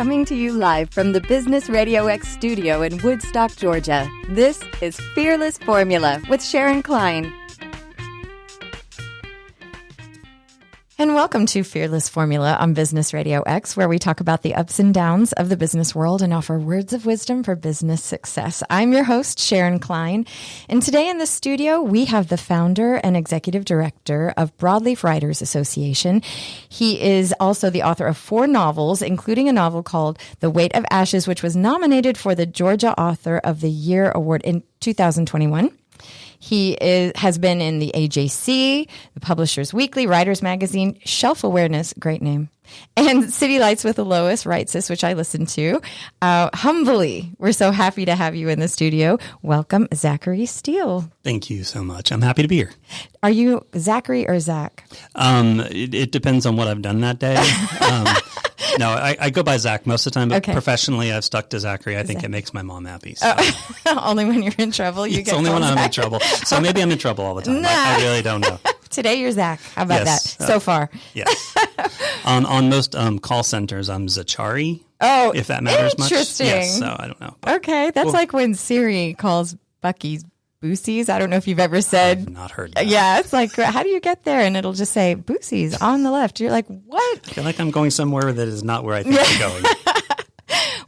coming to you live from the Business RadioX studio in Woodstock, Georgia. This is Fearless Formula with Sharon Klein. And welcome to Fearless Formula on Business RadioX, where we talk about the ups and downs of the business world and offer words of wisdom for business success. I'm your host, Sharon Klein, and today in the studio, we have the founder and executive director of Broadleaf Writers Association. He is also the author of 4 novels, including a novel called The Weight of Ashes, which was nominated for the Georgia Author of the Year Award in 2021. He has been in the AJC, the Publishers Weekly, Writers Magazine, Shelf Awareness, great name, and City Lights with Lois Reitzes, which I listened to. Humbly, we're so happy to have you in the studio. Welcome, Zachary Steele. Thank you so much. I'm happy to be here. Are you Zachary or Zach? It depends on what I've done that day. No, I go by Zach most of the time, but professionally I've stuck to Zachary. I think it makes my mom happy. So. Only when you're in trouble you get only when Zach. I'm in trouble. So maybe I'm in trouble all the time. I really don't know. Today you're Zach. How about that? So far. Yes. On most call centers, I'm Zachary. Oh, if that matters much. Interesting. Yes, so I don't know. Okay, that's like when Siri calls Bucky's Boosie's. I don't know if you've ever said. I've not heard that. Yeah, it's like, how do you get there? And it'll just say Boosie's on the left. You're like, what? I feel like I'm going somewhere that is not where I think I'm going.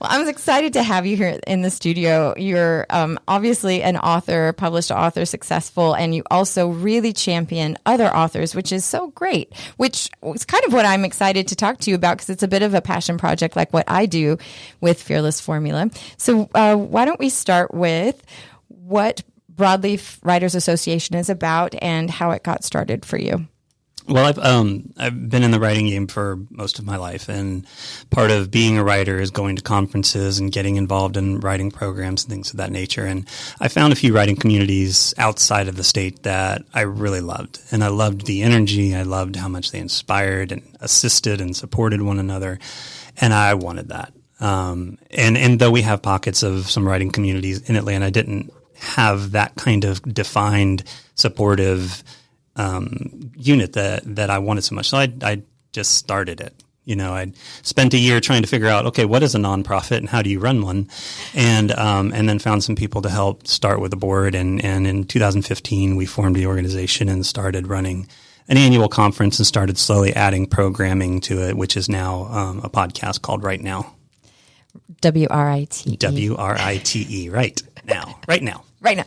Well, I'm excited to have you here in the studio. You're obviously an author, published author, successful, and you also really champion other authors, which is so great, which is kind of what I'm excited to talk to you about because it's a bit of a passion project like what I do with Fearless Formula. So why don't we start with what Broadleaf Writers Association is about and how it got started for you? Well, I've been in the writing game for most of my life, and part of being a writer is going to conferences and getting involved in writing programs and things of that nature. And I found a few writing communities outside of the state that I really loved, and I loved the energy. I loved how much they inspired and assisted and supported one another, and I wanted that. And though we have pockets of some writing communities in Atlanta, I didn't have that kind of defined, supportive unit that I wanted so much. So I just started it. You know, I spent a year trying to figure out, okay, what is a nonprofit and how do you run one? And then found some people to help start with the board. And in 2015, we formed the organization and started running an annual conference and started slowly adding programming to it, which is now a podcast called Right Now. W-R-I-T-E. W-R-I-T-E. Right now. Right now. Right now.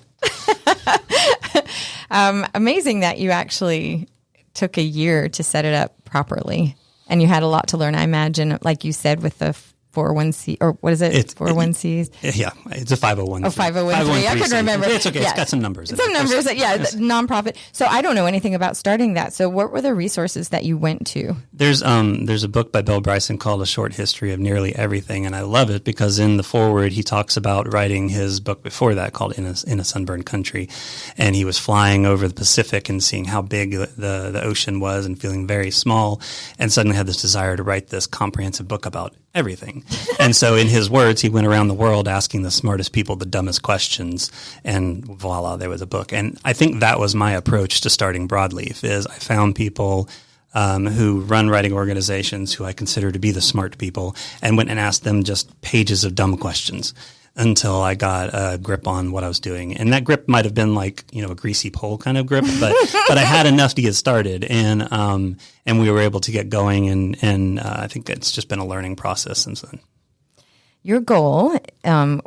Amazing that you actually took a year to set it up properly, and you had a lot to learn. I imagine, like you said, with the 401c or what is it? 401cs. Yeah, it's a 501. Oh, 501c. I couldn't remember. It's okay. Yeah. It's got some numbers. Some numbers. Yeah, nonprofit. So I don't know anything about starting that. So what were the resources that you went to? There's a book by Bill Bryson called A Short History of Nearly Everything, and I love it because in the foreword he talks about writing his book before that called In a Sunburned Country, and he was flying over the Pacific and seeing how big the ocean was and feeling very small, and suddenly had this desire to write this comprehensive book about everything. And so in his words, he went around the world asking the smartest people the dumbest questions, and voila, there was a book. And I think that was my approach to starting Broadleaf, is I found people who run writing organizations who I consider to be the smart people and went and asked them just pages of dumb questions until I got a grip on what I was doing. And that grip might have been like, a greasy pole kind of grip, but I had enough to get started. And we were able to get going. And I think it's just been a learning process since then. Your goal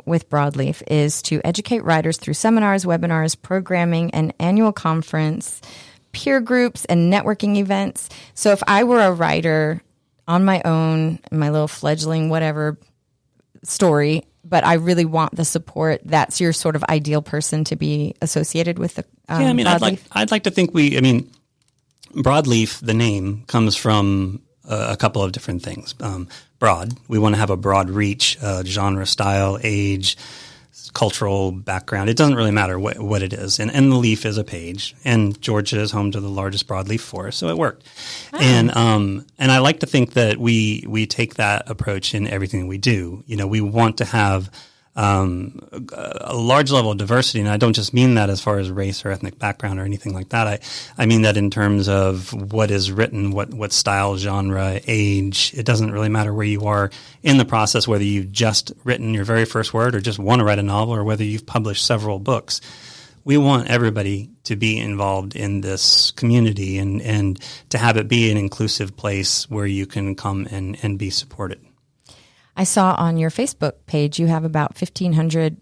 with Broadleaf is to educate writers through seminars, webinars, programming, an annual conference, peer groups, and networking events. So if I were a writer on my own, my little fledgling whatever story, but I really want the support, that's your sort of ideal person to be associated with the Broadleaf? I'd like to think Broadleaf, the name, comes from a couple of different things. Broad, we want to have a broad reach, genre, style, age, cultural background. It doesn't really matter what it is. And the leaf is a page, and Georgia is home to the largest broadleaf forest, so it worked. Oh. And I like to think that we take that approach in everything we do. We want to have a large level of diversity. And I don't just mean that as far as race or ethnic background or anything like that. I mean that in terms of what is written, what style, genre, age. It doesn't really matter where you are in the process, whether you've just written your very first word or just want to write a novel or whether you've published several books. We want everybody to be involved in this community and to have it be an inclusive place where you can come and be supported. I saw on your Facebook page you have about 1,500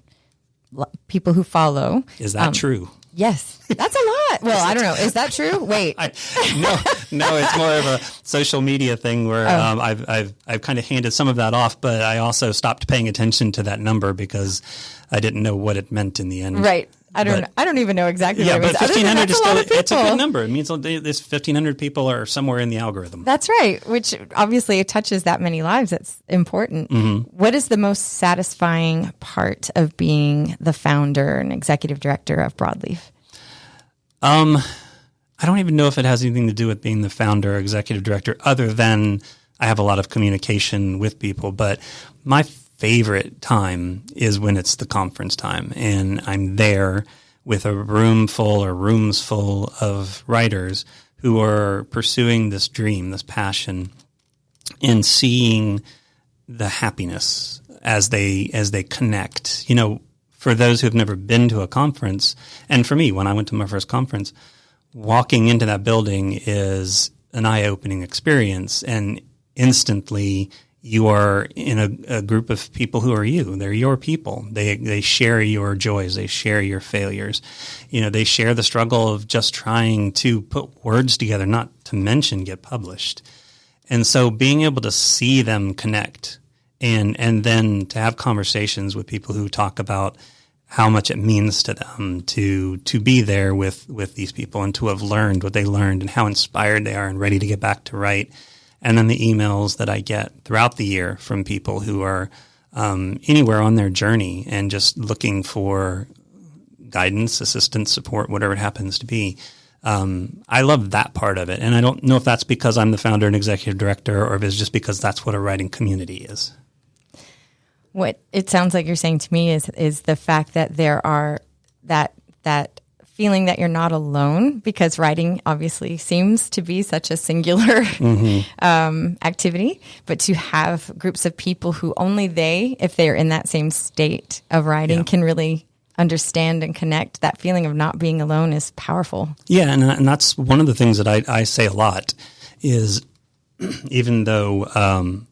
people who follow. Is that true? Yes. That's a lot. Well, I don't know. Is that true? Wait. No, it's more of a social media thing where I've kind of handed some of that off, but I also stopped paying attention to that number because I didn't know what it meant in the end. Right. I don't even know exactly what it means. Yeah, but 1,500 is still, it's a good number. It means this 1,500 people are somewhere in the algorithm. That's right, which obviously touches that many lives. That's important. Mm-hmm. What is the most satisfying part of being the founder and executive director of Broadleaf? I don't even know if it has anything to do with being the founder or executive director, other than I have a lot of communication with people. But my favorite time is when it's the conference time and I'm there with a room full or rooms full of writers who are pursuing this dream, this passion, and seeing the happiness as they connect. You know, for those who have never been to a conference, and for me, when I went to my first conference, walking into that building is an eye-opening experience, and instantly you are in a group of people who are you. They're your people. They share your joys. They share your failures. You know, they share the struggle of just trying to put words together, not to mention get published. And so being able to see them connect and then to have conversations with people who talk about how much it means to them to be there with these people and to have learned what they learned and how inspired they are and ready to get back to write. And then the emails that I get throughout the year from people who are anywhere on their journey and just looking for guidance, assistance, support, whatever it happens to be. I love that part of it. And I don't know if that's because I'm the founder and executive director or if it's just because that's what a writing community is. What it sounds like you're saying to me is the fact that there are that feeling that you're not alone, because writing obviously seems to be such a singular activity, but to have groups of people who only they, if they're in that same state of writing, can really understand and connect. That feeling of not being alone is powerful. Yeah, and that's one of the things that I say a lot is even though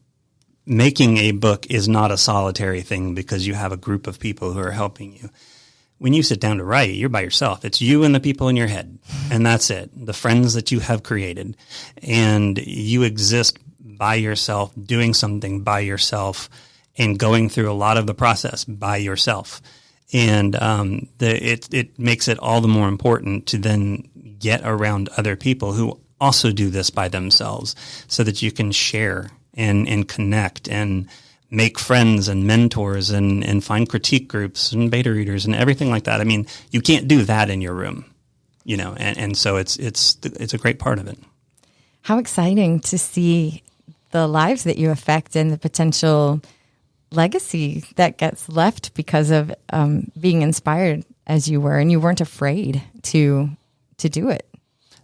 making a book is not a solitary thing because you have a group of people who are helping you. When you sit down to write, you're by yourself. It's you and the people in your head, and that's it. The friends that you have created, and you exist by yourself, doing something by yourself, and going through a lot of the process by yourself. And it makes it all the more important to then get around other people who also do this by themselves, so that you can share and connect and make friends and mentors and find critique groups and beta readers and everything like that. I mean, you can't do that in your room, you know, and so it's a great part of it. How exciting to see the lives that you affect and the potential legacy that gets left because of being inspired as you were, and you weren't afraid to do it.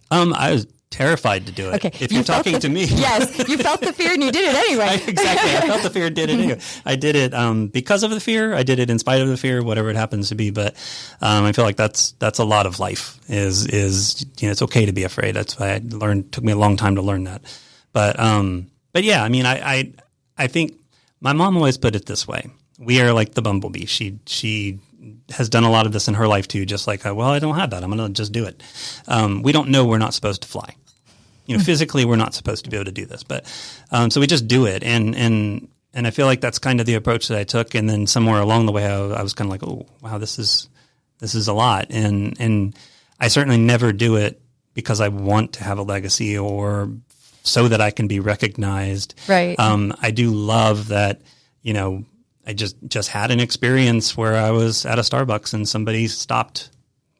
I was terrified to do it. Okay. If you're talking to me. Yes, you felt the fear and you did it anyway. Exactly. I felt the fear and did it anyway. I did it because of the fear. I did it in spite of the fear, whatever it happens to be. But I feel like that's a lot of life is you know, it's okay to be afraid. That's why took me a long time to learn that. But yeah, I mean, I think my mom always put it this way. We are like the bumblebee. She has done a lot of this in her life too, just like, well, I don't have that. I'm going to just do it. We don't know we're not supposed to fly. You know, physically we're not supposed to be able to do this, but so we just do it. And I feel like that's kind of the approach that I took. And then somewhere along the way, I was kind of like, oh, wow, this is a lot. And I certainly never do it because I want to have a legacy or so that I can be recognized. Right. I do love that, you know, I just had an experience where I was at a Starbucks and somebody stopped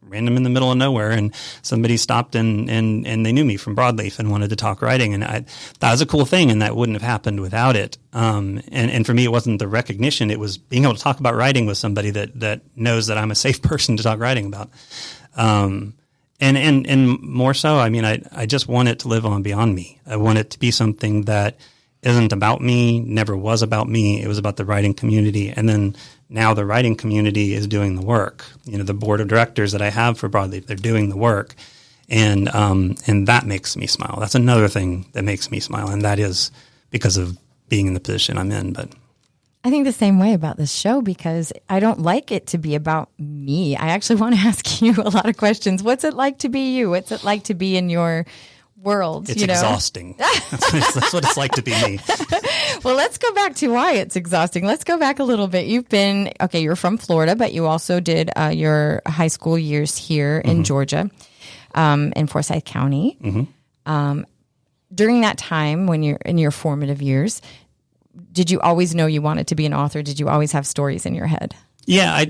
random in the middle of nowhere, and somebody stopped and they knew me from Broadleaf and wanted to talk writing. And that was a cool thing, and that wouldn't have happened without it. And for me, it wasn't the recognition. It was being able to talk about writing with somebody that knows that I'm a safe person to talk writing about. And more so, I mean, I just want it to live on beyond me. I want it to be something that isn't about me, never was about me. It was about the writing community. And then now the writing community is doing the work. The board of directors that I have for Broadleaf, they're doing the work. And that makes me smile. That's another thing that makes me smile. And that is because of being in the position I'm in. But I think the same way about this show, because I don't like it to be about me. I actually want to ask you a lot of questions. What's it like to be you? What's it like to be in your world? It's exhausting. That's what it's like to be me. Well, let's go back to why it's exhausting. Let's go back a little bit. You're from Florida, but you also did your high school years here in Georgia, in Forsyth County. Mm-hmm. During that time, when you're in your formative years, did you always know you wanted to be an author? Did you always have stories in your head? Yeah,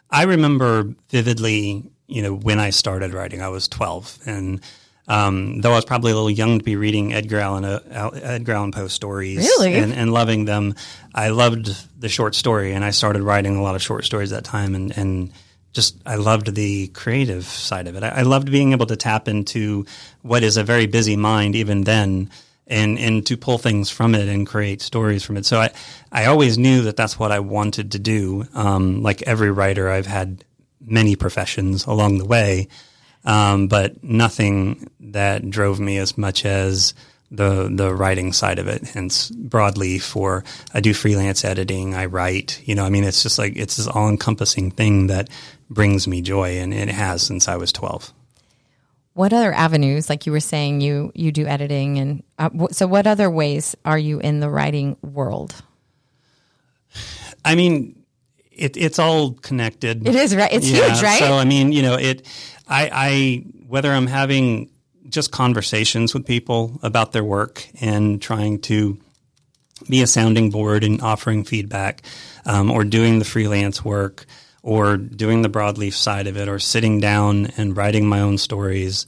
I remember vividly, when I started writing, I was 12. And though I was probably a little young to be reading Edgar Allan Poe stories really? and loving them, I loved the short story. And I started writing a lot of short stories at that time. And just I loved the creative side of it. I loved being able to tap into what is a very busy mind even then, and to pull things from it and create stories from it. So I always knew that that's what I wanted to do. Like every writer, I've had many professions along the way, but nothing that drove me as much as the writing side of it. Hence Broadleaf, or I do freelance editing, I write. It's just like it's this all-encompassing thing that brings me joy, and it has since I was 12. What other avenues, like you were saying, you do editing, and so what other ways are you in the writing world? I mean, it's all connected. It is, right? It's huge, right? So I whether I'm having just conversations with people about their work and trying to be a sounding board and offering feedback, or doing the freelance work, or doing the Broadleaf side of it, or sitting down and writing my own stories,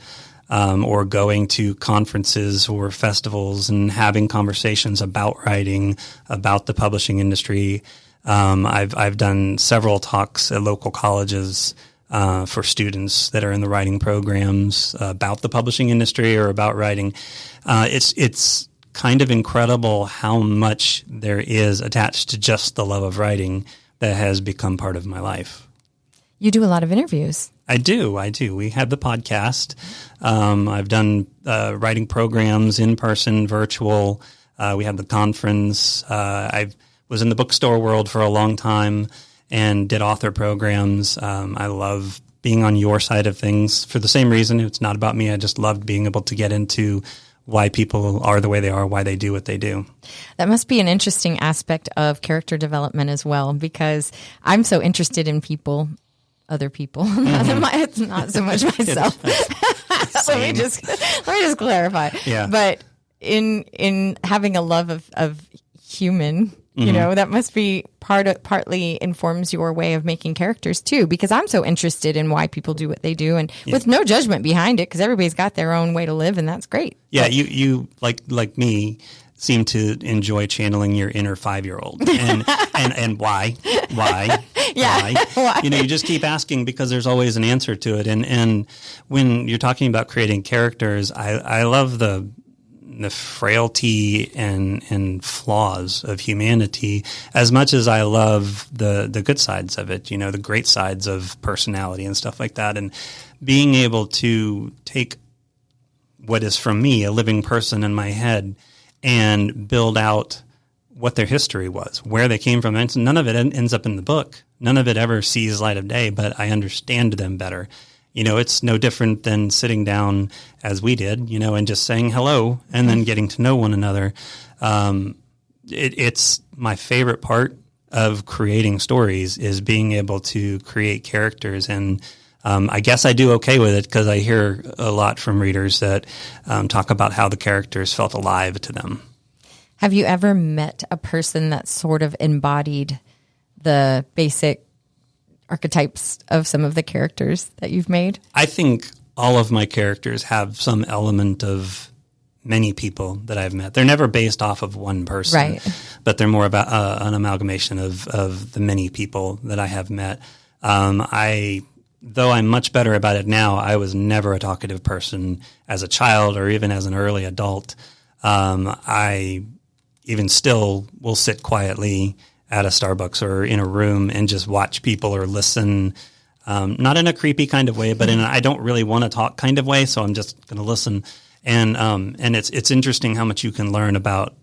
or going to conferences or festivals and having conversations about writing, about the publishing industry. I've done several talks at local colleges for students that are in the writing programs about the publishing industry or about writing. It's kind of incredible how much there is attached to just the love of writing that has become part of my life. You do a lot of interviews. I do. We have the podcast. I've done writing programs, in person, virtual. We have the conference. I was in the bookstore world for a long time and did author programs. I love being on your side of things for the same reason. It's not about me. I just loved being able to get into why people are the way they are, why they do what they do. That must be an interesting aspect of character development as well, because I'm so interested in people, other people. Mm-hmm. It's not so much myself. let me just clarify. Yeah. But in having a love of human, mm-hmm. That must be partly informs your way of making characters too, because I'm so interested in why people do what they do, and with no judgment behind it, because everybody's got their own way to live, and that's great. Yeah, you like me seem to enjoy channeling your inner 5-year-old, and why? Yeah, why? You just keep asking because there's always an answer to it, and when you're talking about creating characters, I love the frailty and flaws of humanity as much as I love the good sides of it, the great sides of personality and stuff like that. And being able to take what is from me, a living person in my head, and build out what their history was, where they came from. And none of it ends up in the book. None of it ever sees light of day, but I understand them better. It's no different than sitting down as we did, and just saying hello and then getting to know one another. It's my favorite part of creating stories is being able to create characters. And I guess I do okay with it because I hear a lot from readers that talk about how the characters felt alive to them. Have you ever met a person that sort of embodied the basic archetypes of some of the characters that you've made? I think all of my characters have some element of many people that I've met. They're never based off of one person, right? But they're more about an amalgamation of the many people that I have met. Though I'm much better about it now, I was never a talkative person as a child or even as an early adult. I even still will sit quietly at a Starbucks or in a room and just watch people or listen, not in a creepy kind of way, but in an I don't really want to talk kind of way. So I'm just going to listen. And it's interesting how much you can learn about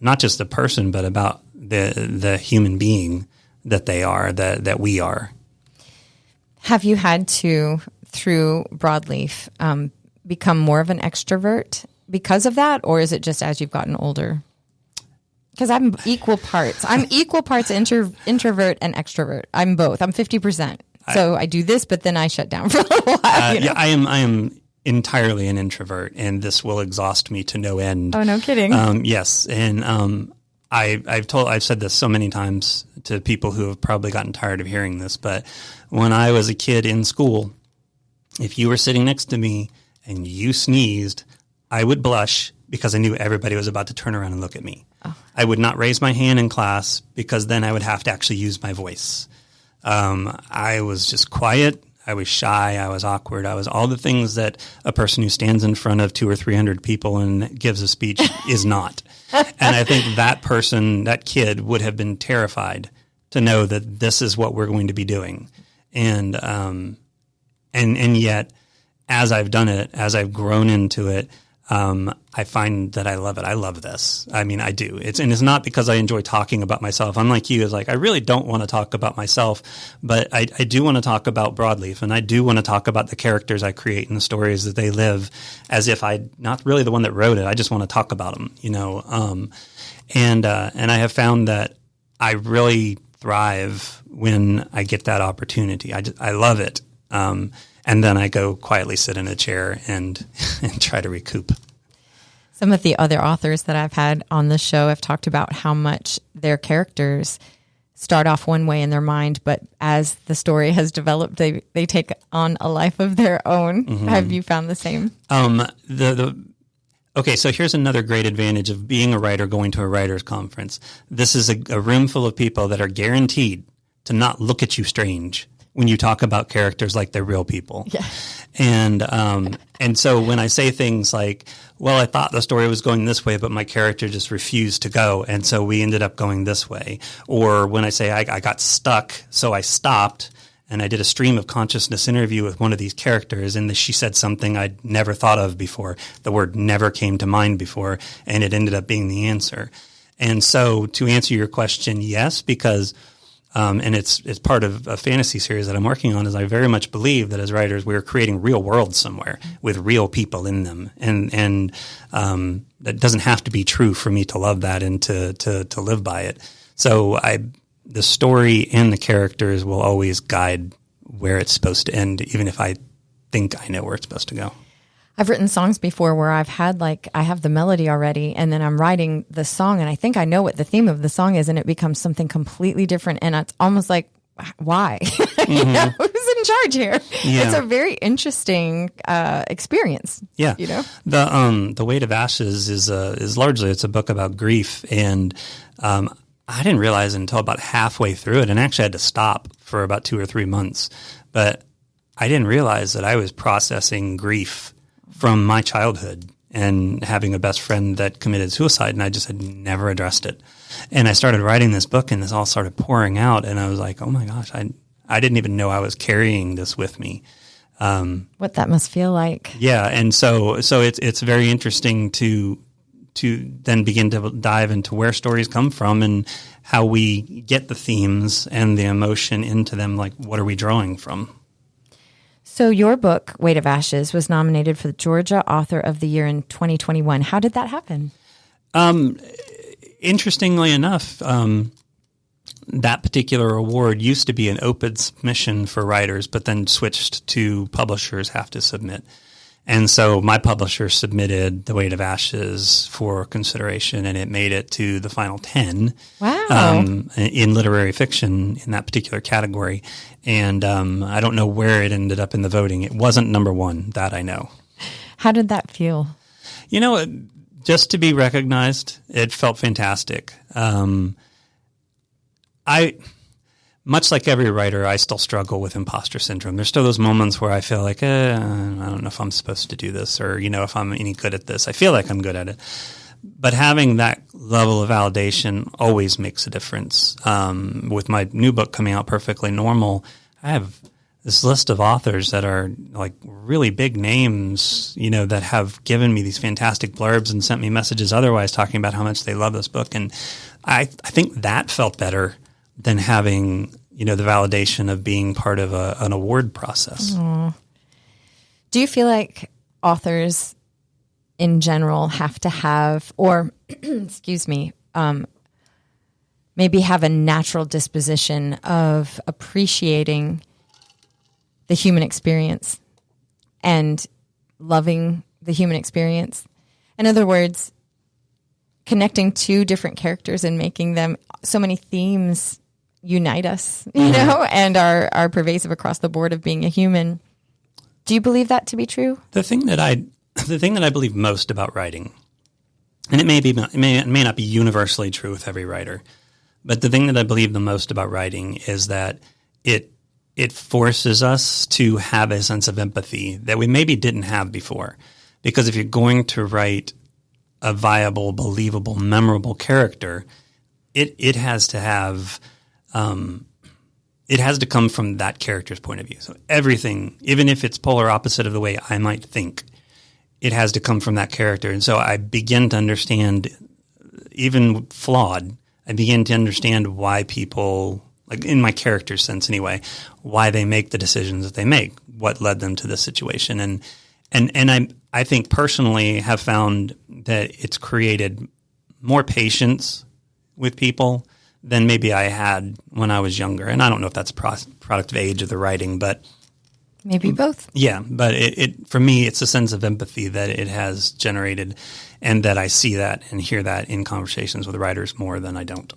not just the person, but about the human being that they are, that we are. Have you had to, through Broadleaf, become more of an extrovert because of that, or is it just as you've gotten older? Because I'm equal parts. I'm equal parts introvert and extrovert. I'm both. I'm 50%. So I do this, but then I shut down for a little while. Yeah, I am entirely an introvert, and this will exhaust me to no end. Oh, no kidding. Yes, and I've said this so many times to people who have probably gotten tired of hearing this, but when I was a kid in school, if you were sitting next to me and you sneezed, I would blush because I knew everybody was about to turn around and look at me. Oh. I would not raise my hand in class because then I would have to actually use my voice. I was just quiet. I was shy. I was awkward. I was all the things that a person who stands in front of 200 or 300 people and gives a speech is not. And I think that person, that kid, would have been terrified to know that this is what we're going to be doing. And yet, as I've done it, as I've grown into it, I find that I love it. I love this. I mean, I do. It's not because I enjoy talking about myself. Unlike you, it's like I really don't want to talk about myself, but I do want to talk about Broadleaf, and I do want to talk about the characters I create and the stories that they live, as if I'm not really the one that wrote it. I just want to talk about them, you know. And I have found that I really thrive when I get that opportunity. I love it. And then I go quietly sit in a chair and try to recoup. Some of the other authors that I've had on the show have talked about how much their characters start off one way in their mind, but as the story has developed, they take on a life of their own. Mm-hmm. Have you found the same? Okay, so here's another great advantage of being a writer going to a writer's conference. This is a room full of people that are guaranteed to not look at you strange when you talk about characters like they're real people. Yeah. And so when I say things like, well, I thought the story was going this way, but my character just refused to go, and so we ended up going this way. Or when I say I got stuck, so I stopped, and I did a stream of consciousness interview with one of these characters, and she said something I'd never thought of before. The word never came to mind before, and it ended up being the answer. And so to answer your question, yes, because and it's part of a fantasy series that I'm working on, is I very much believe that as writers we're creating real worlds somewhere with real people in them, and that doesn't have to be true for me to love that and to live by it. So the story and the characters will always guide where it's supposed to end, even if I think I know where it's supposed to go. I've written songs before where I have the melody already, and then I'm writing the song, and I think I know what the theme of the song is, and it becomes something completely different, and it's almost like, why? Mm-hmm. You know, who's in charge here? Yeah. It's a very interesting experience. Yeah, you know, the Weight of Ashes is largely, it's a book about grief, and I didn't realize until about halfway through it, and actually had to stop for about 2 or 3 months, but I didn't realize that I was processing grief from my childhood and having a best friend that committed suicide, and I just had never addressed it. And I started writing this book, and this all started pouring out, and I was like, oh my gosh, I didn't even know I was carrying this with me. What that must feel like. Yeah, and so it's very interesting to then begin to dive into where stories come from and how we get the themes and the emotion into them, like what are we drawing from? So your book, Weight of Ashes, was nominated for the Georgia Author of the Year in 2021. How did that happen? Interestingly enough, that particular award used to be an open submission for writers, but then switched to publishers have to submit. And so my publisher submitted The Weight of Ashes for consideration, and it made it to the final 10. Wow. In literary fiction in that particular category. And I don't know where it ended up in the voting. It wasn't number one, that I know. How did that feel? You know, just to be recognized, it felt fantastic. Much like every writer, I still struggle with imposter syndrome. There's still those moments where I feel like, I don't know if I'm supposed to do this, or, if I'm any good at this. I feel like I'm good at it. But having that level of validation always makes a difference. With my new book coming out, Perfectly Normal, I have this list of authors that are like really big names, that have given me these fantastic blurbs and sent me messages otherwise talking about how much they love this book. And I think that felt better than having, the validation of being part of an award process. Aww. Do you feel like authors in general have to have, or excuse me, maybe have a natural disposition of appreciating the human experience and loving the human experience? In other words, connecting two different characters and making them, so many themes unite us, and are pervasive across the board of being a human. Do you believe that to be true? The thing that I believe most about writing, and it may not be universally true with every writer, but the thing that I believe the most about writing is that it forces us to have a sense of empathy that we maybe didn't have before. Because if you're going to write a viable, believable, memorable character, it has to have it has to come from that character's point of view. So everything, even if it's polar opposite of the way I might think, it has to come from that character. And so I begin to understand, even flawed, I begin to understand why people, like in my character sense anyway, why they make the decisions that they make, what led them to this situation. And I think personally have found that it's created more patience with people than maybe I had when I was younger. And I don't know if that's a product of age of the writing, but maybe both. Yeah, but it for me, it's a sense of empathy that it has generated, and that I see that and hear that in conversations with writers more than I don't.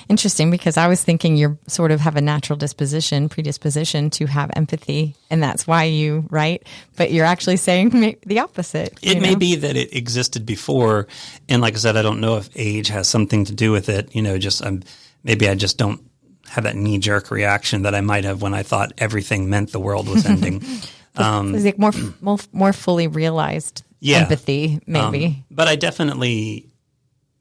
Interesting, because I was thinking you sort of have a natural predisposition to have empathy, and that's why you write, but you're actually saying the opposite. It may be that it existed before, and like I said, I don't know if age has something to do with it. Maybe I just don't have that knee-jerk reaction that I might have when I thought everything meant the world was ending. It's like more fully realized empathy, maybe. But I definitely,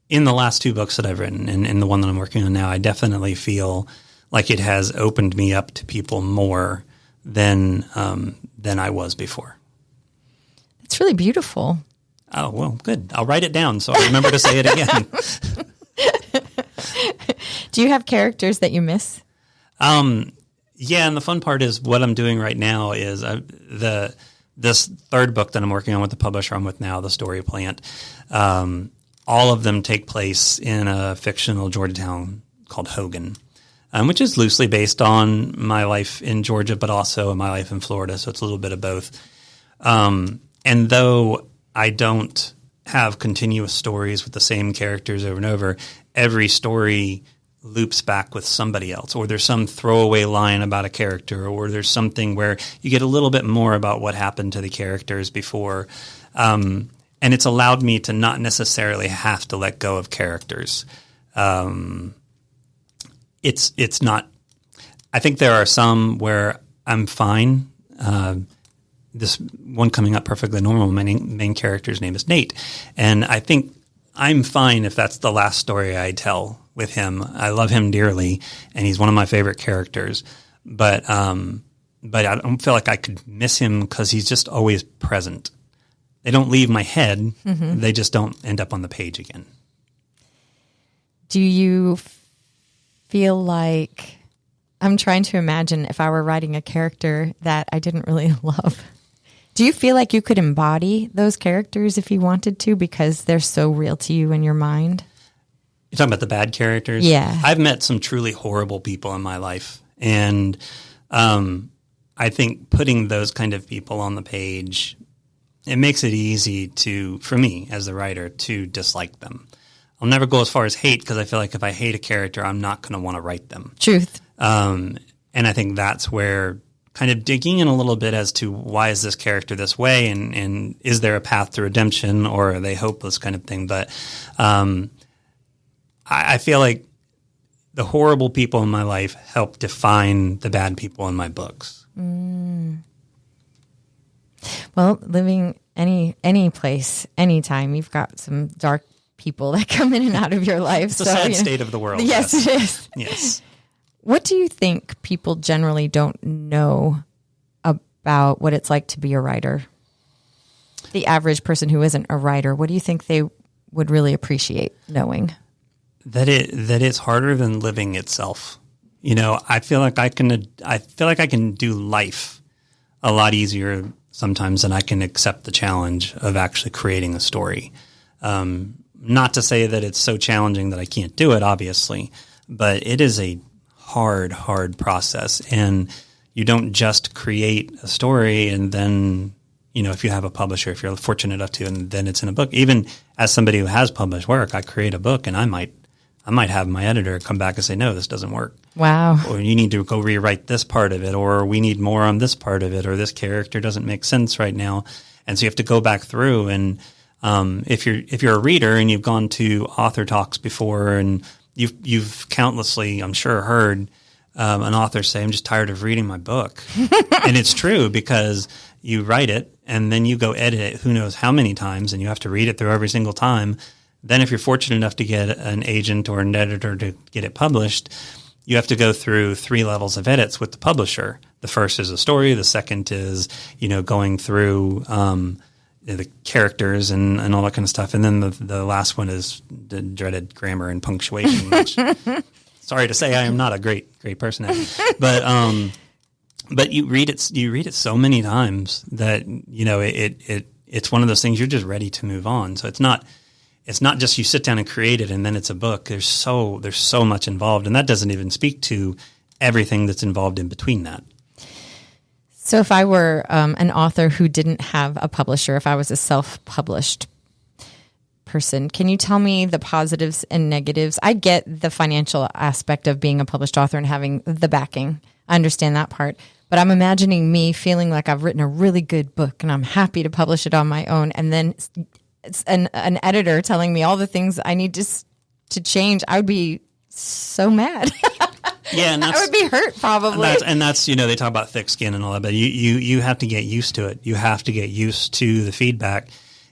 in the last two books that I've written, and in the one that I'm working on now, I definitely feel like it has opened me up to people more than I was before. It's really beautiful. Oh, well, good. I'll write it down so I remember to say it again. Do you have characters that you miss? Yeah, and the fun part is what I'm doing right now is this third book that I'm working on with the publisher I'm with now, The Story Plant. All of them take place in a fictional Georgia town called Hogan, which is loosely based on my life in Georgia, but also my life in Florida, so it's a little bit of both. And though I don't have continuous stories with the same characters over and over, every story loops back with somebody else, or there's some throwaway line about a character, or there's something where you get a little bit more about what happened to the characters before. And it's allowed me to not necessarily have to let go of characters. It's not. I think there are some where I'm fine. This one coming up, Perfectly Normal, my main character's name is Nate, and I think I'm fine if that's the last story I tell with him. I love him dearly, and he's one of my favorite characters. But I don't feel like I could miss him because he's just always present. They don't leave my head. Mm-hmm. They just don't end up on the page again. Do you feel like, I'm trying to imagine if I were writing a character that I didn't really love. Do you feel like you could embody those characters if you wanted to because they're so real to you in your mind? You're talking about the bad characters? Yeah. I've met some truly horrible people in my life. And I think putting those kind of people on the page it makes it easy for me as the writer to dislike them. I'll never go as far as hate because I feel like if I hate a character, I'm not going to want to write them. Truth. And I think that's where kind of digging in a little bit as to why is this character this way and is there a path to redemption or are they hopeless kind of thing. But I feel like the horrible people in my life help define the bad people in my books. Well, living any place, anytime, you've got some dark people that come in and out of your life. It's a sad state of the world. Yes, it is. Yes. What do you think people generally don't know about what it's like to be a writer? The average person who isn't a writer, what do you think they would really appreciate knowing? That it's harder than living itself. I feel like I can do life a lot easier sometimes than I can accept the challenge of actually creating a story. Not to say that it's so challenging that I can't do it, obviously, but it is a hard process. And you don't just create a story and then, if you have a publisher, if you're fortunate enough to, and then it's in a book. Even as somebody who has published work, I create a book and I might have my editor come back and say, no, this doesn't work. Wow. Or you need to go rewrite this part of it, or we need more on this part of it, or this character doesn't make sense right now. And so you have to go back through and if you're a reader and you've gone to author talks before and you've countlessly, I'm sure, heard an author say, I'm just tired of reading my book. And it's true because you write it and then you go edit it who knows how many times and you have to read it through every single time. Then if you're fortunate enough to get an agent or an editor to get it published, you have to go through 3 levels of edits with the publisher. The first is a story. The second is, going through the characters and all that kind of stuff. And then the last one is the dreaded grammar and punctuation, which sorry to say I am not a great person at it. But you read it so many times that, it's one of those things you're just ready to move on. So it's not just you sit down and create it and then it's a book. There's so much involved, and that doesn't even speak to everything that's involved in between that. So if I were an author who didn't have a publisher, if I was a self-published person, can you tell me the positives and negatives? I get the financial aspect of being a published author and having the backing. I understand that part. But I'm imagining me feeling like I've written a really good book and I'm happy to publish it on my own. And then it's an editor telling me all the things I need to change. I would be so mad. Yeah, and I would be hurt probably. And that's they talk about thick skin and all that, but you have to get used to it. You have to get used to the feedback.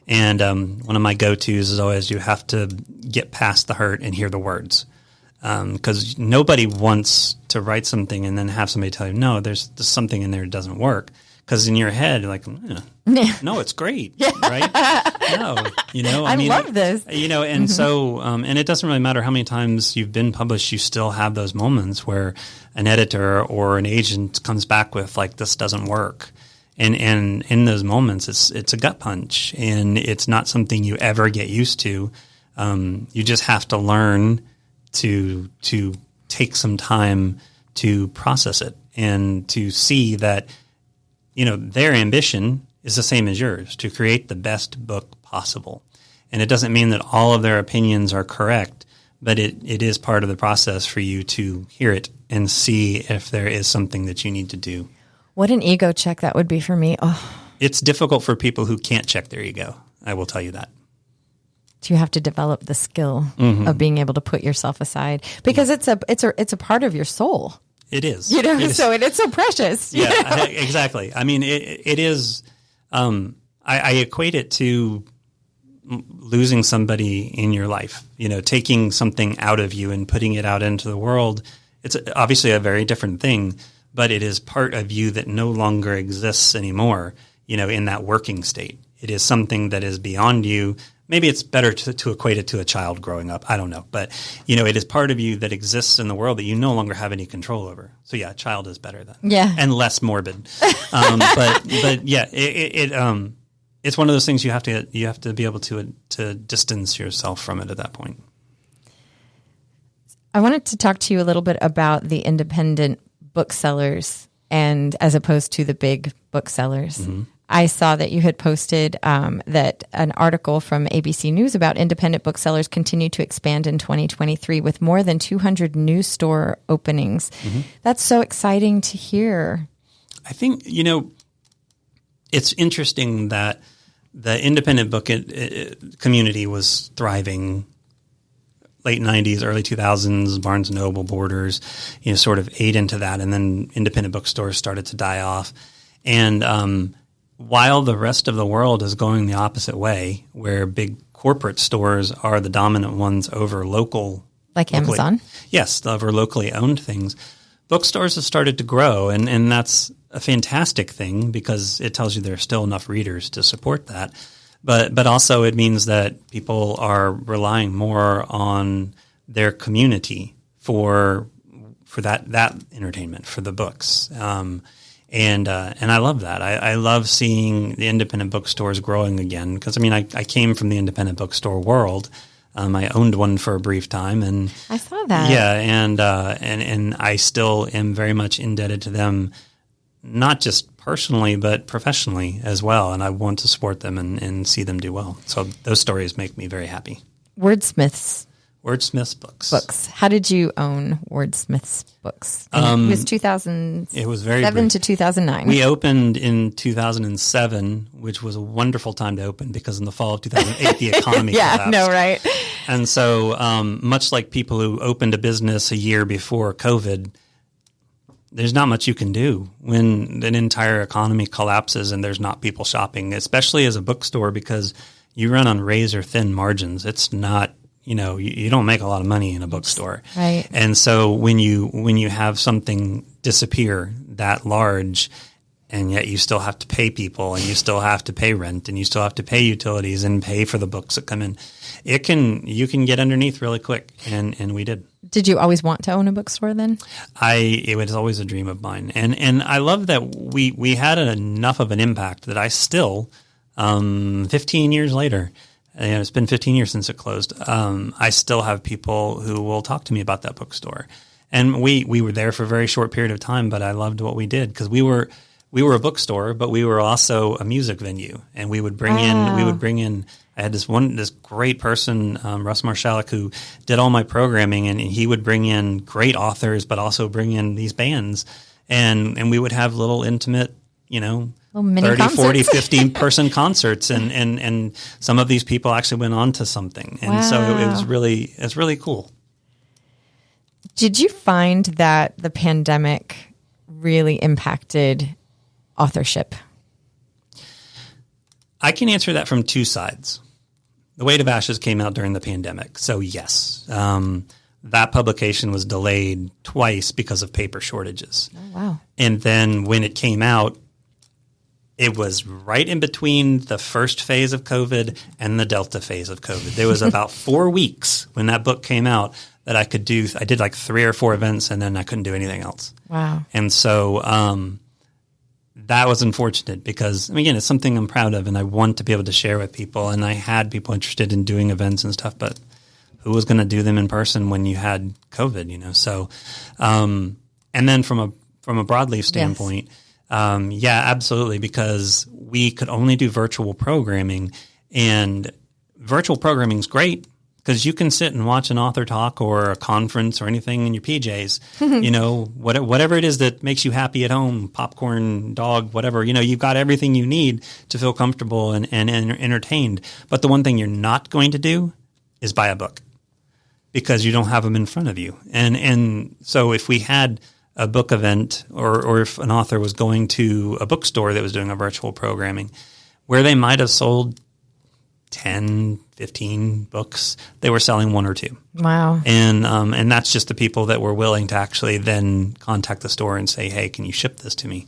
And one of my go-tos is always you have to get past the hurt and hear the words. Because nobody wants to write something and then have somebody tell you, no, there's something in there that doesn't work. Because in your head, you're like, no, it's great, right? No, I love this. And so, and it doesn't really matter how many times you've been published, you still have those moments where an editor or an agent comes back with like, this doesn't work. And in those moments, it's a gut punch, and it's not something you ever get used to. You just have to learn to take some time to process it and to see that, their ambition is the same as yours, to create the best book possible. And it doesn't mean that all of their opinions are correct, but it is part of the process for you to hear it and see if there is something that you need to do. What an ego check that would be for me. Oh. It's difficult for people who can't check their ego. I will tell you that. You have to develop the skill of being able to put yourself aside because it's a part of your soul. It is. So it's so precious. Yeah, exactly. I mean, it is. I equate it to losing somebody in your life. Taking something out of you and putting it out into the world. It's obviously a very different thing, but it is part of you that no longer exists anymore. In that working state, it is something that is beyond you. Maybe it's better to equate it to a child growing up. I don't know. But, it is part of you that exists in the world that you no longer have any control over. So, yeah, child is better then. Yeah. And less morbid. But yeah, it's one of those things you have to be able to distance yourself from it at that point. I wanted to talk to you a little bit about the independent booksellers and as opposed to the big booksellers. Mm-hmm. I saw that you had posted that an article from ABC News about independent booksellers continue to expand in 2023 with more than 200 new store openings. Mm-hmm. That's so exciting to hear. I think, it's interesting that the independent book community was thriving late 90s, early 2000s, Barnes & Noble, Borders, sort of ate into that. And then independent bookstores started to die off. And while the rest of the world is going the opposite way, where big corporate stores are the dominant ones over locally, Amazon? Yes, over locally owned things. Bookstores have started to grow, and that's a fantastic thing because it tells you there are still enough readers to support that. But also it means that people are relying more on their community for that entertainment, for the books. And I love that. I love seeing the independent bookstores growing again because, I came from the independent bookstore world. I owned one for a brief time, and I saw that. Yeah, and I still am very much indebted to them, not just personally but professionally as well. And I want to support them and see them do well. So those stories make me very happy. Wordsmith's books. How did you own Wordsmith's books? It was 2007 It was very brief. to 2009. We opened in 2007, which was a wonderful time to open because in the fall of 2008, the economy collapsed. No, right? And so much like people who opened a business a year before COVID, there's not much you can do when an entire economy collapses and there's not people shopping, especially as a bookstore because you run on razor thin margins. It's not, you don't make a lot of money in a bookstore. Right. And so when you have something disappear that large and yet you still have to pay people and you still have to pay rent and you still have to pay utilities and pay for the books that come in, you can get underneath really quick. And we did. Did you always want to own a bookstore then? It was always a dream of mine. And I love that we had enough of an impact that I still, 15 years later, it's been 15 years since it closed, I still have people who will talk to me about that bookstore. And we were there for a very short period of time, but I loved what we did because we were a bookstore, but we were also a music venue. And we would bring in, I had this great person, Russ Marshallek, who did all my programming, and he would bring in great authors, but also bring in these bands. And we would have little intimate, 30, concerts. 40, 50 person concerts. And some of these people actually went on to something. And so it was really cool. Did you find that the pandemic really impacted authorship? I can answer that from two sides. The Weight of Ashes came out during the pandemic. So yes, that publication was delayed twice because of paper shortages. Oh, wow. And then when it came out, it was right in between the first phase of COVID and the Delta phase of COVID. There was about 4 weeks when that book came out that I did like 3 or 4 events and then I couldn't do anything else. Wow. And so that was unfortunate because, again, it's something I'm proud of and I want to be able to share with people. And I had people interested in doing events and stuff, but who was going to do them in person when you had COVID, So, and then from a Broadleaf standpoint, yes. Absolutely, because we could only do virtual programming, and virtual programming is great because you can sit and watch an author talk or a conference or anything in your PJs, whatever it is that makes you happy at home, popcorn, dog, whatever, you've got everything you need to feel comfortable and entertained. But the one thing you're not going to do is buy a book because you don't have them in front of you. And so if we had a book event or if an author was going to a bookstore that was doing a virtual programming where they might have sold 10, 15 books, they were selling 1 or 2. Wow. And that's just the people that were willing to actually then contact the store and say, hey, can you ship this to me?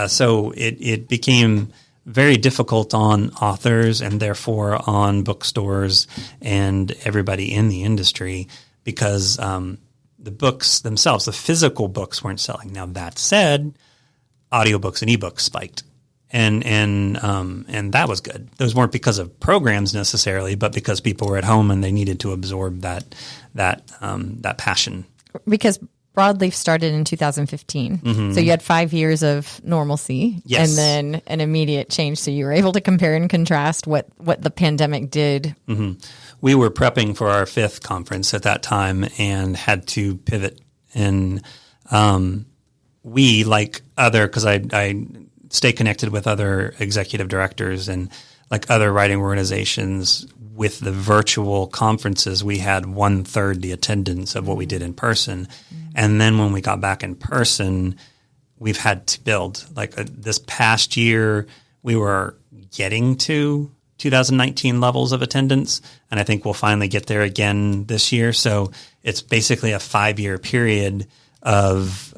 So it became very difficult on authors and therefore on bookstores and everybody in the industry because the books themselves, the physical books weren't selling. Now that said, audiobooks and ebooks spiked. And that was good. Those weren't because of programs necessarily, but because people were at home and they needed to absorb that passion. Because Broadleaf started in 2015. Mm-hmm. So you had 5 years of normalcy Yes. and then an immediate change. So you were able to compare and contrast what the pandemic did. Mm-hmm. We were prepping for our 5th conference at that time and had to pivot. And we, like other, because I stay connected with other executive directors and like other writing organizations, with the virtual conferences, we had 1/3 the attendance of what we did in person. And then when we got back in person, we've had to build. Like this past year, we were getting to 2019 levels of attendance, and I think we'll finally get there again this year. So it's basically a 5-year period of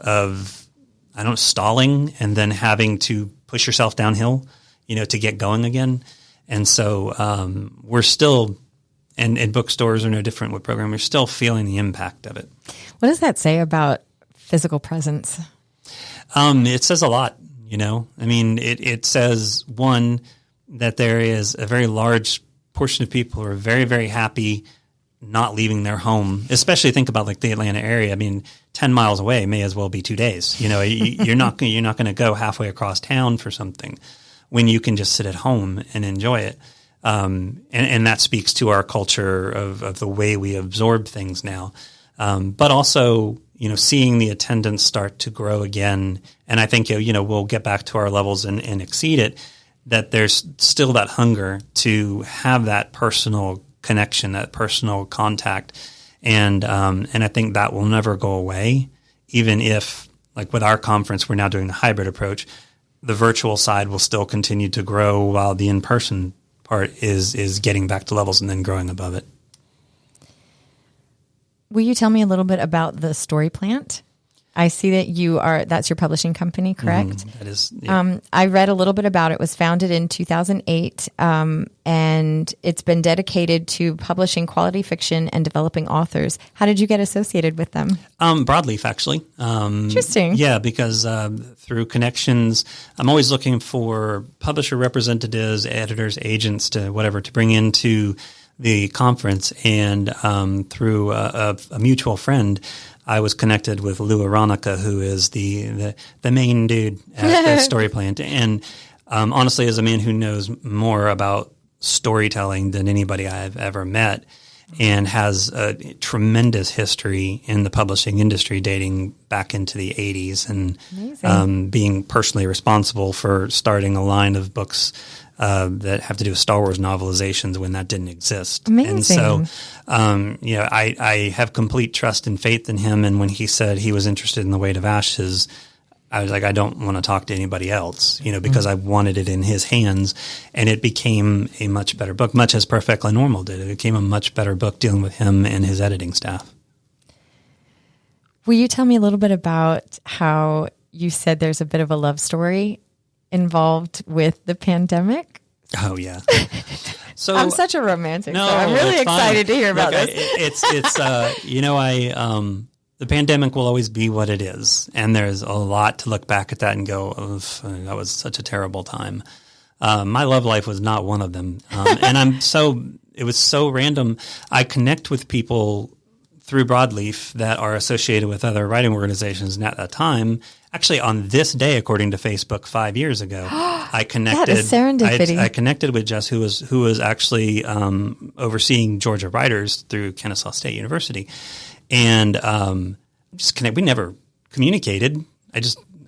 stalling and then having to push yourself downhill, to get going again. And so we're still, and bookstores are no different with program. We're still feeling the impact of it. What does that say about physical presence? It says a lot, I mean, it says, one, that there is a very large portion of people who are very, very happy not leaving their home, especially think about like the Atlanta area. I mean, 10 miles away may as well be 2 days. You're not going to go halfway across town for something when you can just sit at home and enjoy it. And that speaks to our culture of the way we absorb things now. But also, seeing the attendance start to grow again. And I think, we'll get back to our levels and exceed it, that there's still that hunger to have that personal connection, that personal contact. And I think that will never go away, even if, like with our conference, we're now doing the hybrid approach. The virtual side will still continue to grow while the in-person part is getting back to levels and then growing above it. Will you tell me a little bit about the Story Plant? I see that that's your publishing company, correct? That is. Yeah. I read a little bit about it. It was founded in 2008, and it's been dedicated to publishing quality fiction and developing authors. How did you get associated with them? Broadleaf, actually. Interesting. Yeah, because through connections, I'm always looking for publisher representatives, editors, agents, to bring into the conference. And through a mutual friend, I was connected with Lou Aronica, who is the main dude at the Story Plant. And honestly, as a man who knows more about storytelling than anybody I've ever met, and has a tremendous history in the publishing industry dating back into the 80s, and being personally responsible for starting a line of books that have to do with Star Wars novelizations when that didn't exist. Amazing. And so, I have complete trust and faith in him. And when he said he was interested in The Weight of Ashes, I was like, I don't want to talk to anybody else, because I wanted it in his hands. And it became a much better book, much as Perfectly Normal did. It became a much better book dealing with him and his editing staff. Will you tell me a little bit about how you said there's a bit of a love story involved with the pandemic? Oh, yeah. So I'm such a romantic, no, so I'm really excited to hear about this. It's the pandemic will always be what it is. And there's a lot to look back at that and go, that was such a terrible time. My love life was not one of them. And it was so random. I connect with people through Broadleaf that are associated with other writing organizations. And at that time, actually on this day, according to Facebook 5 years ago, I connected. That is serendipity. I connected with Jess, who was actually overseeing Georgia writers through Kennesaw State University. And just connect. We never communicated. I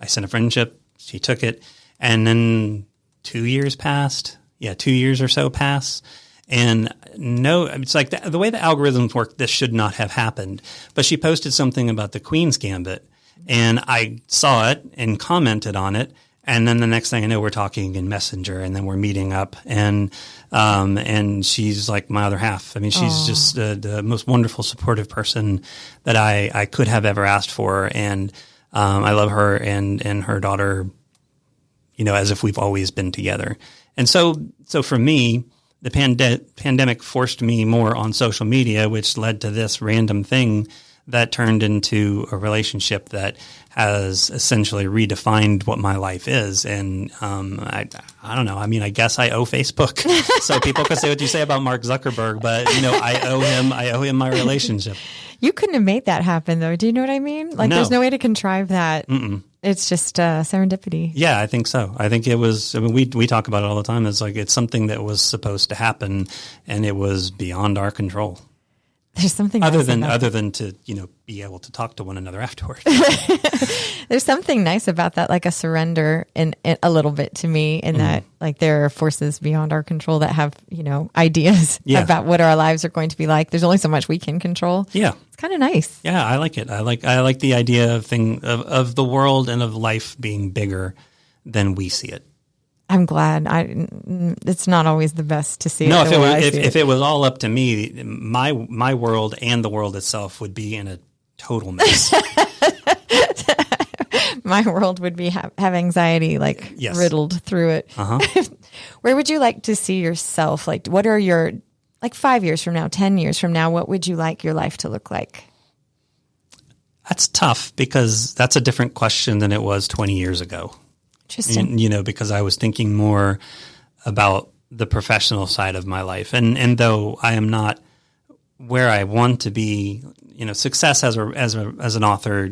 sent a friendship. She took it. And then 2 years passed. Yeah, 2 years or so passed. And no, it's like the way the algorithms work, this should not have happened. But she posted something about the Queen's Gambit. And I saw it and commented on it. And then the next thing I know, we're talking in Messenger, and then we're meeting up. And she's like my other half. I mean, she's just the most wonderful, supportive person that I could have ever asked for. And I love her and her daughter, as if we've always been together. And so for me, the pandemic forced me more on social media, which led to this random thing that turned into a relationship that has essentially redefined what my life is. And I don't know. I mean, I guess I owe Facebook. So people can say what you say about Mark Zuckerberg, but I owe him my relationship. You couldn't have made that happen, though. Do you know what I mean? Like, there's no way to contrive that. It's just serendipity. Yeah, I think so. I think it was. I mean, we talk about it all the time. It's like it's something that was supposed to happen, and it was beyond our control. There's something other than to be able to talk to one another afterwards. There's something nice about that, like a surrender in a little bit to me, in that like there are forces beyond our control that have ideas about what our lives are going to be like. There's only so much we can control. Yeah, it's kind of nice. Yeah, I like it. I like the idea of the world and of life being bigger than we see it. I'm glad. It's not always the best to see. No, if it was all up to me, my world and the world itself would be in a total mess. My world would be have anxiety, riddled through it. Where would you like to see yourself? Like, what are your 5 years from now, 10 years from now? What would you like your life to look like? That's tough because that's a different question than it was 20 years ago. Interesting. And, because I was thinking more about the professional side of my life. And though I am not where I want to be, success as an author,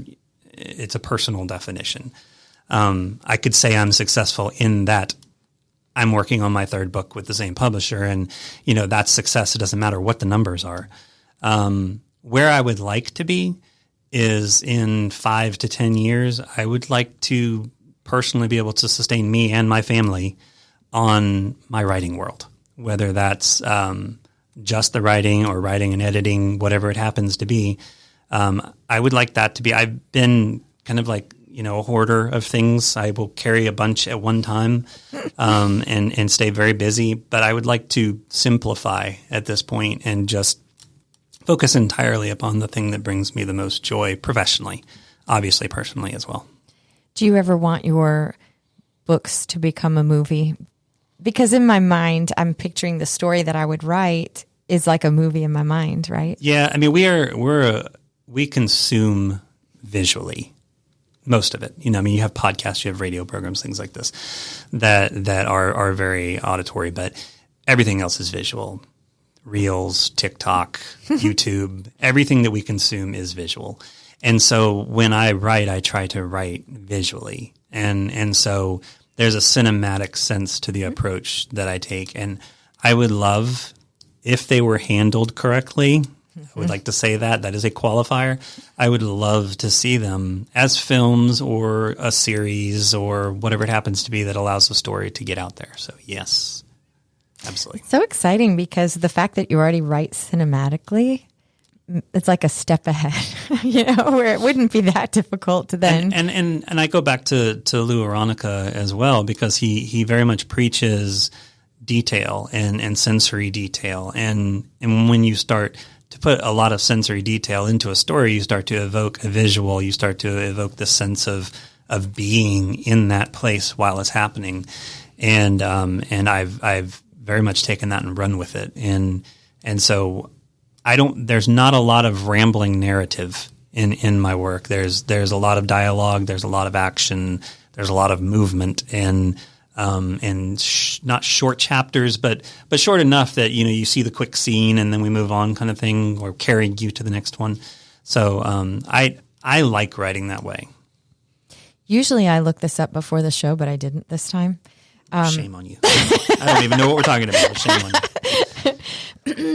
it's a personal definition. I could say I'm successful in that I'm working on my third book with the same publisher, and, that's success. It doesn't matter what the numbers are. Where I would like to be is in 5 to 10 years, I would like to personally be able to sustain me and my family on my writing world, whether that's just the writing or writing and editing, whatever it happens to be. I would like that to be. I've been kind of like a hoarder of things. I will carry a bunch at one time and stay very busy. But I would like to simplify at this point and just focus entirely upon the thing that brings me the most joy professionally, obviously personally as well. Do you ever want your books to become a movie? Because in my mind, I'm picturing the story that I would write is like a movie in my mind, right? Yeah, I mean, we consume visually most of it. You have podcasts, you have radio programs, things like this that are very auditory, but everything else is visual. Reels, TikTok, YouTube, everything that we consume is visual. And so when I write, I try to write visually. And so there's a cinematic sense to the approach that I take. And I would love, if they were handled correctly, I would like to say that is a qualifier. I would love to see them as films or a series or whatever it happens to be that allows the story to get out there. So yes, absolutely. It's so exciting because the fact that you already write cinematically, it's like a step ahead, where it wouldn't be that difficult to then. And I go back to Lou Aronica as well, because he very much preaches detail and sensory detail. And when you start to put a lot of sensory detail into a story, you start to evoke a visual, you start to evoke the sense of being in that place while it's happening. And I've very much taken that and run with it. And so there's not a lot of rambling narrative in my work. There's a lot of dialogue, there's a lot of action, there's a lot of movement, and not short chapters, but short enough that, you see the quick scene and then we move on kind of thing, or carrying you to the next one. So, I like writing that way. Usually I look this up before the show, but I didn't this time. Shame on you. I don't even know what we're talking about. Shame on you.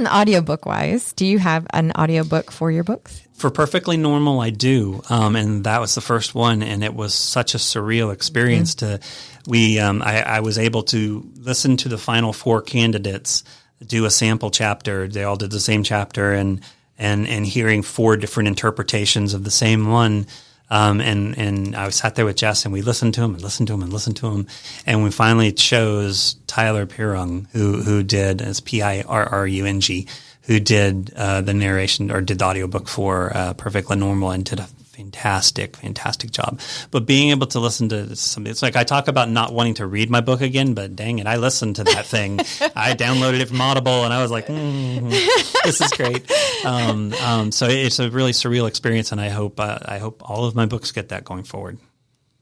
Audiobook wise, do you have an audiobook for your books? For Perfectly Normal, I do. And that was the first one. And it was such a surreal experience I was able to listen to the final 4 candidates do a sample chapter. They all did the same chapter and hearing 4 different interpretations of the same one. And I sat there with Jess and we listened to him and listened to him and listened to him. And we finally chose Tyler Pirung, who did, as Pirrung, who did the narration or did the audiobook for Perfectly Normal, and did a fantastic job. But being able to listen to something, it's like I talk about not wanting to read my book again, but dang it, I listened to that thing. I downloaded it from Audible and I was like, this is great. So it's a really surreal experience, and I hope all of my books get that going forward.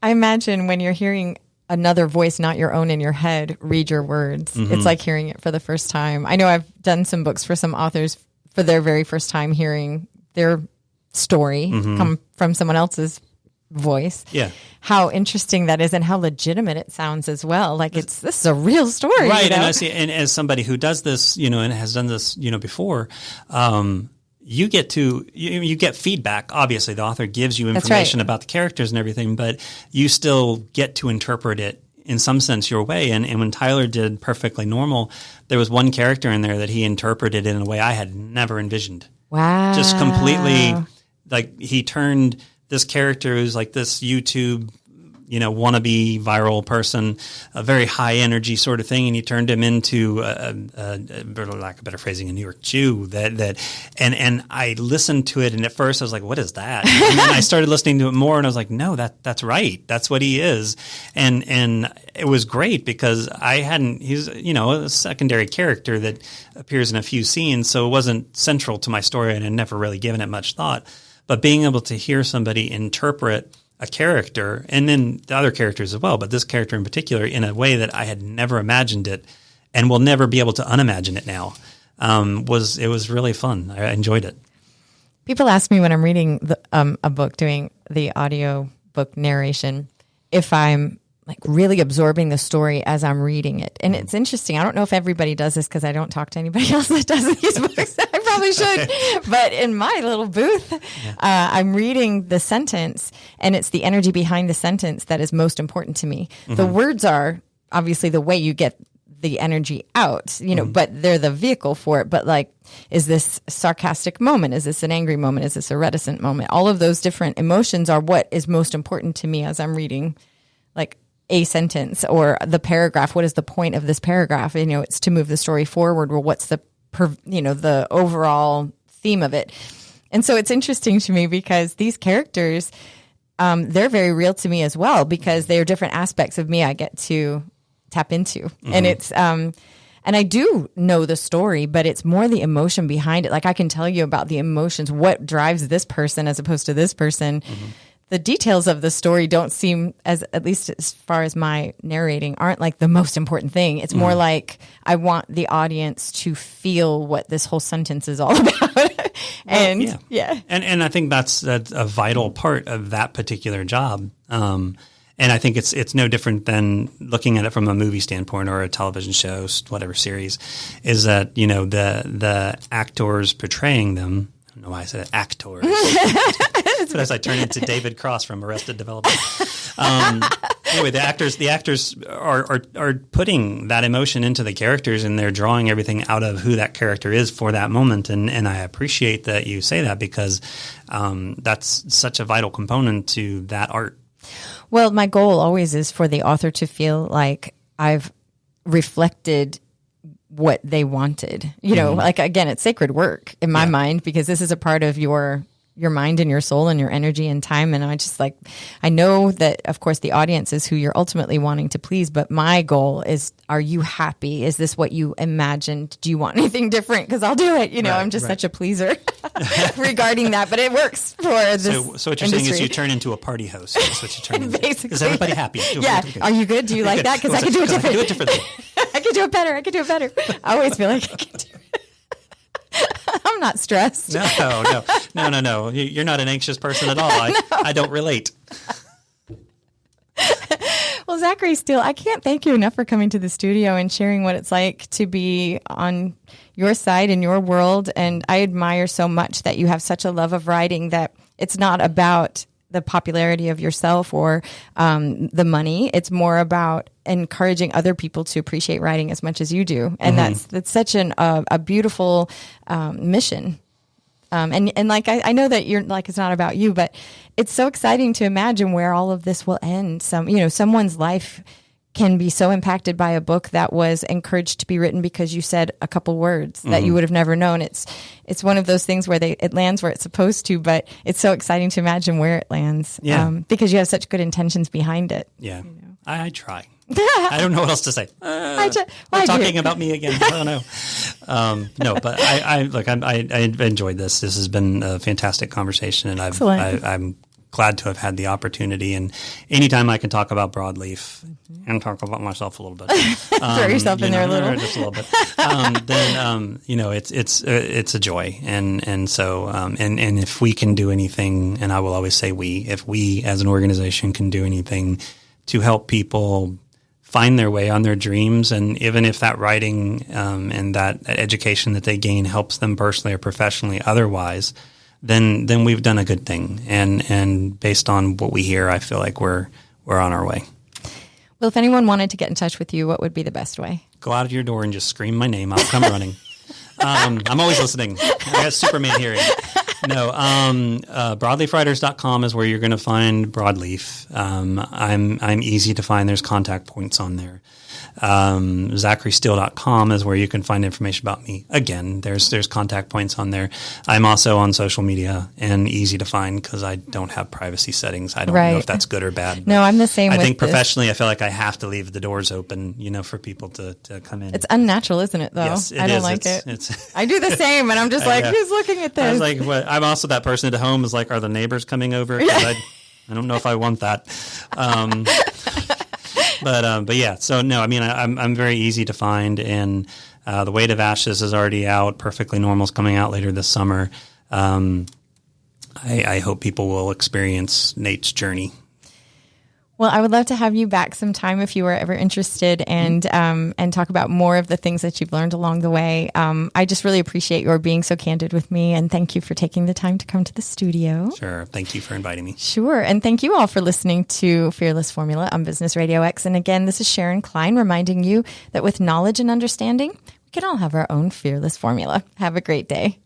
I imagine when you're hearing another voice, not your own, in your head, read your words. Mm-hmm. It's like hearing it for the first time. I know I've done some books for some authors for their very first time hearing their story come from someone else's voice. Yeah. How interesting that is, and how legitimate it sounds as well. Like this is a real story, right? You know? And I see, and as somebody who does this, and has done this, before, you get you get feedback. Obviously, the author gives you information about the characters and everything, but you still get to interpret it in some sense your way. And when Tyler did Perfectly Normal, there was one character in there that he interpreted in a way I had never envisioned. Wow! Just completely, like he turned this character who's like this YouTube, wannabe viral person, a very high energy sort of thing, and he turned him into lack of better phrasing, a New York Jew. And I listened to it, and at first I was like, "What is that?" And then I started listening to it more, and I was like, "No, that's right. That's what he is." And it was great because he's a secondary character that appears in a few scenes, so it wasn't central to my story, and I'd never really given it much thought. But being able to hear somebody interpret a character, and then the other characters as well, but this character in particular, in a way that I had never imagined it, and will never be able to unimagine it now, it was really fun. I enjoyed it. People ask me when I'm reading a book, doing the audio book narration, if I'm like really absorbing the story as I'm reading it. And it's interesting. I don't know if everybody does this because I don't talk to anybody else that does these books. I probably should. But in my little booth, I'm reading the sentence, and it's the energy behind the sentence that is most important to me. Mm-hmm. The words are obviously the way you get the energy out, but they're the vehicle for it. But like, is this a sarcastic moment? Is this an angry moment? Is this a reticent moment? All of those different emotions are what is most important to me as I'm reading, like, a sentence or the paragraph. What is the point of this paragraph? It's to move the story forward. Well, what's the overall theme of it? And so it's interesting to me because these characters, they're very real to me as well, because they are different aspects of me I get to tap into. Mm-hmm. And it's, and I do know the story, but it's more the emotion behind it. Like I can tell you about the emotions, what drives this person as opposed to this person. Mm-hmm. The details of the story don't seem, at least as far as my narrating, aren't like the most important thing. It's more like I want the audience to feel what this whole sentence is all about. And And I think that's a vital part of that particular job. And I think it's no different than looking at it from a movie standpoint or a television show, whatever series, is that, the actors portraying them. I don't know why I said actors. But as I turn into David Cross from Arrested Development. Anyway, the actors are putting that emotion into the characters, and they're drawing everything out of who that character is for that moment. And I appreciate that you say that, because that's such a vital component to that art. Well, my goal always is for the author to feel like I've reflected what they wanted. Like, again, it's sacred work in my mind, because this is a part of your mind and your soul and your energy and time. And I know that, of course, the audience is who you're ultimately wanting to please. But my goal is, are you happy? Is this what you imagined? Do you want anything different? Because I'll do it. I'm just such a pleaser regarding that. But it works for this So what you're saying is you turn into a party host. That's what you turn into. Basically. Is everybody happy? Are you good? Do you like that? Because I can do it differently. I can do it better. I always feel like I can do it. I'm not stressed. No. You're not an anxious person at all. I don't relate. Well, Zachary Steele, I can't thank you enough for coming to the studio and sharing what it's like to be on your side in your world. And I admire so much that you have such a love of writing, that it's not about the popularity of yourself or the money. It's more about encouraging other people to appreciate writing as much as you do. And that's such a beautiful mission. And like, I know that you're like, it's not about you, but it's so exciting to imagine where all of this will end. Someone's life can be so impacted by a book that was encouraged to be written because you said a couple words that you would have never known. It's one of those things where it lands where it's supposed to, but it's so exciting to imagine where it lands. Because you have such good intentions behind it. Yeah. I try. I don't know what else to say. Talking about me again. I don't know. No, but I enjoyed this. This has been a fantastic conversation, and I'm glad to have had the opportunity. And anytime I can talk about Broadleaf and talk about myself a little bit, throw yourself in there a little, just a little bit, then it's a joy. And so and if we can do anything, and I will always say if we as an organization can do anything to help people find their way on their dreams, and even if that writing and that education that they gain helps them personally or professionally otherwise, then we've done a good thing. And based on what we hear, I feel like we're on our way. Well, if anyone wanted to get in touch with you, what would be the best way? Go out of your door and just scream my name. I'll come running. I'm always listening. I got Superman hearing. No, broadleafwriters.com is where you're going to find Broadleaf. I'm easy to find. There's contact points on there. ZacharySteele.com is where you can find information about me. Again, there's contact points on there. I'm also on social media and easy to find because I don't have privacy settings. I don't know if that's good or bad. No, I'm the same. I think professionally, I feel like I have to leave the doors open, for people to come in. It's unnatural, isn't it? Though yes, I don't like it. I do the same, and I'm just like, who's looking at this? I was like, what? I'm also that person at home is like, are the neighbors coming over? I don't know if I want that. But yeah, so no, I mean, I'm very easy to find, and The Weight of Ashes is already out. Perfectly Normal is coming out later this summer. I hope people will experience Nate's journey. Well, I would love to have you back sometime if you were ever interested, and talk about more of the things that you've learned along the way. I just really appreciate your being so candid with me, and thank you for taking the time to come to the studio. Sure. Thank you for inviting me. Sure. And thank you all for listening to Fearless Formula on Business Radio X. And again, this is Sharon Klein reminding you that with knowledge and understanding, we can all have our own fearless formula. Have a great day.